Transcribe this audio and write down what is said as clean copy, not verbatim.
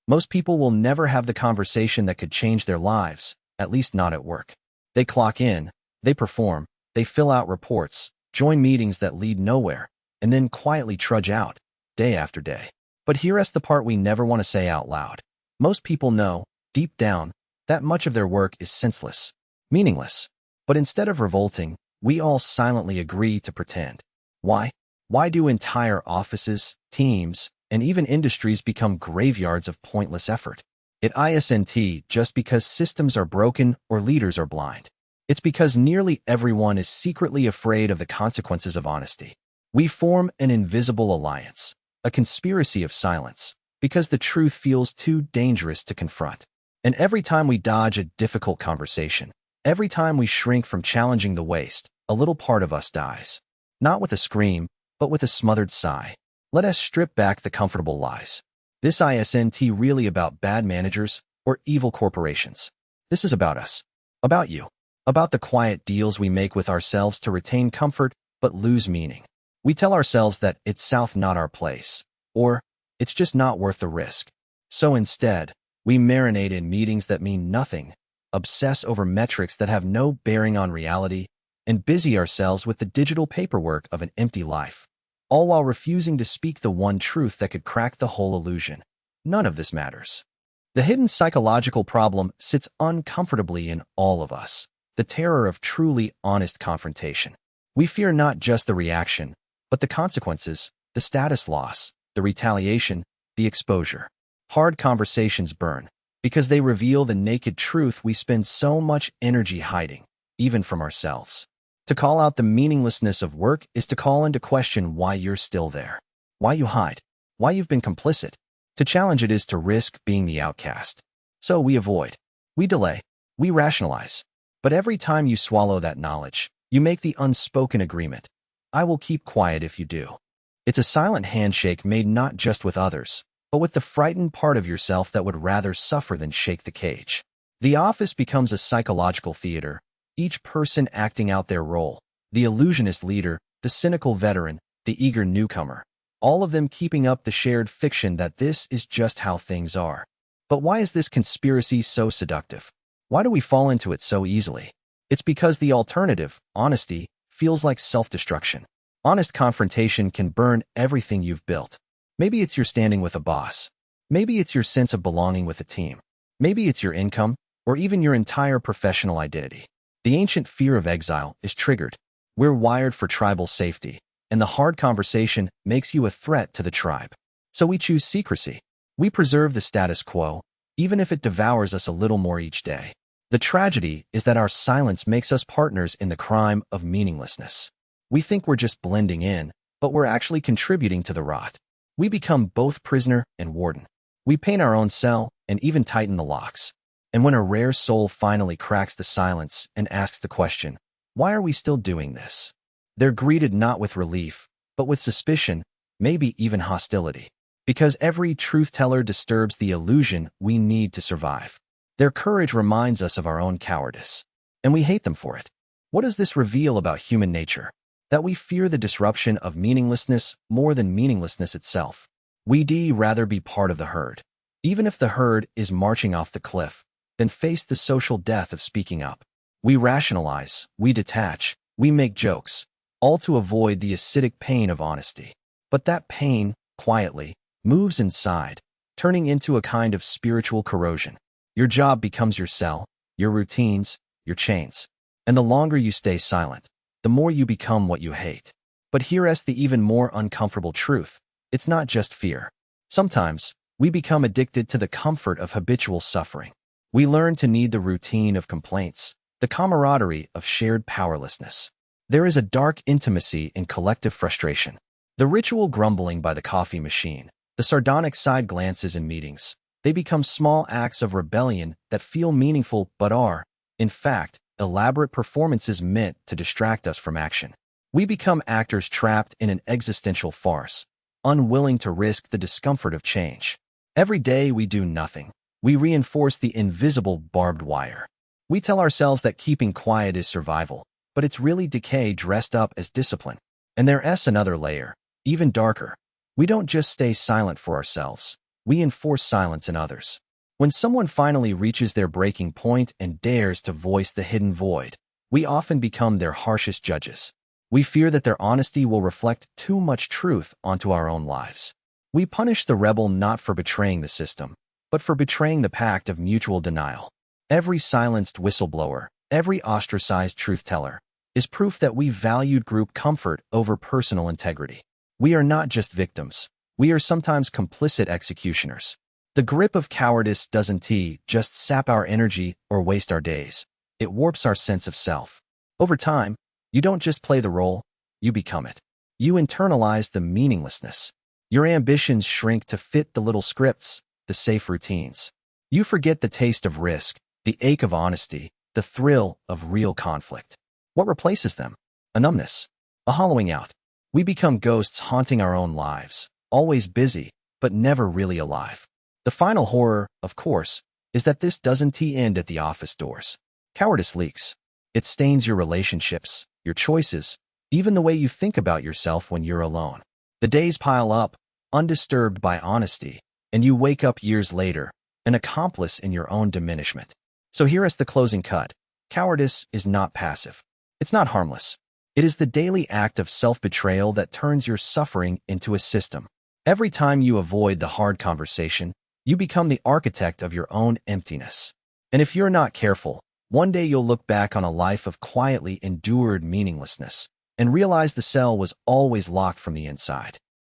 Most people will never have the conversation that could change their lives, at least not at work. They clock in, they perform, they fill out reports, join meetings that lead nowhere, and then quietly trudge out, day after day. But here's the part we never want to say out loud. Most people know, deep down, that much of their work is senseless, meaningless. But instead of revolting, we all silently agree to pretend. Why? Why do entire offices, teams, and even industries become graveyards of pointless effort? It isn't just because systems are broken or leaders are blind. It's because nearly everyone is secretly afraid of the consequences of honesty. We form an invisible alliance, a conspiracy of silence, because the truth feels too dangerous to confront. And every time we dodge a difficult conversation, every time we shrink from challenging the waste, a little part of us dies. Not with a scream, but with a smothered sigh. Let us strip back the comfortable lies. This isn't really about bad managers or evil corporations. This is about us. About you. About the quiet deals we make with ourselves to retain comfort but lose meaning. We tell ourselves that it's south not our place, or it's just not worth the risk. So instead, we marinate in meetings that mean nothing, obsess over metrics that have no bearing on reality, and busy ourselves with the digital paperwork of an empty life, all while refusing to speak the one truth that could crack the whole illusion. None of this matters. The hidden psychological problem sits uncomfortably in all of us, the terror of truly honest confrontation. We fear not just the reaction, but the consequences, the status loss, the retaliation, the exposure. Hard conversations burn, because they reveal the naked truth we spend so much energy hiding, even from ourselves. To call out the meaninglessness of work is to call into question why you're still there, why you hide, why you've been complicit. To challenge it is to risk being the outcast. So we avoid, we delay, we rationalize. But every time you swallow that knowledge, you make the unspoken agreement. I will keep quiet if you do. It's a silent handshake made not just with others, but with the frightened part of yourself that would rather suffer than shake the cage. The office becomes a psychological theater, each person acting out their role, the illusionist leader, the cynical veteran, the eager newcomer, all of them keeping up the shared fiction that this is just how things are. But why is this conspiracy so seductive? Why do we fall into it so easily? It's because the alternative, honesty, feels like self-destruction. Honest confrontation can burn everything you've built. Maybe it's your standing with a boss. Maybe it's your sense of belonging with a team. Maybe it's your income, or even your entire professional identity. The ancient fear of exile is triggered. We're wired for tribal safety, and the hard conversation makes you a threat to the tribe. So we choose secrecy. We preserve the status quo, even if it devours us a little more each day. The tragedy is that our silence makes us partners in the crime of meaninglessness. We think we're just blending in, but we're actually contributing to the rot. We become both prisoner and warden. We paint our own cell and even tighten the locks. And when a rare soul finally cracks the silence and asks the question, why are we still doing this? They're greeted not with relief, but with suspicion, maybe even hostility. Because every truth-teller disturbs the illusion we need to survive. Their courage reminds us of our own cowardice, and we hate them for it. What does this reveal about human nature? That we fear the disruption of meaninglessness more than meaninglessness itself. We'd rather be part of the herd, even if the herd is marching off the cliff, than face the social death of speaking up. We rationalize, we detach, we make jokes, all to avoid the acidic pain of honesty. But that pain, quietly, moves inside, turning into a kind of spiritual corrosion. Your job becomes your cell, your routines, your chains. And the longer you stay silent, the more you become what you hate. But here's the even more uncomfortable truth. It's not just fear. Sometimes, we become addicted to the comfort of habitual suffering. We learn to need the routine of complaints, the camaraderie of shared powerlessness. There is a dark intimacy in collective frustration. The ritual grumbling by the coffee machine, the sardonic side glances in meetings, they become small acts of rebellion that feel meaningful but are, in fact, elaborate performances meant to distract us from action. We become actors trapped in an existential farce, unwilling to risk the discomfort of change. Every day we do nothing. We reinforce the invisible barbed wire. We tell ourselves that keeping quiet is survival, but it's really decay dressed up as discipline. And there's another layer, even darker. We don't just stay silent for ourselves. we enforce silence in others. When someone finally reaches their breaking point and dares to voice the hidden void, we often become their harshest judges. We fear that their honesty will reflect too much truth onto our own lives. We punish the rebel not for betraying the system, but for betraying the pact of mutual denial. Every silenced whistleblower, every ostracized truth-teller, is proof that we valued group comfort over personal integrity. We are not just victims. We are sometimes complicit executioners. The grip of cowardice doesn't just sap our energy or waste our days. It warps our sense of self. Over time, you don't just play the role, you become it. You internalize the meaninglessness. Your ambitions shrink to fit the little scripts, the safe routines. You forget the taste of risk, the ache of honesty, the thrill of real conflict. What replaces them? A numbness, a hollowing out. We become ghosts haunting our own lives, always busy, but never really alive. The final horror, of course, is that this doesn't end at the office doors. Cowardice leaks. It stains your relationships, your choices, even the way you think about yourself when you're alone. The days pile up, undisturbed by honesty, and you wake up years later, an accomplice in your own diminishment. So here is the closing cut. Cowardice is not passive. It's not harmless. It is the daily act of self-betrayal that turns your suffering into a system. Every time you avoid the hard conversation, you become the architect of your own emptiness. And if you're not careful, one day you'll look back on a life of quietly endured meaninglessness and realize the cell was always locked from the inside.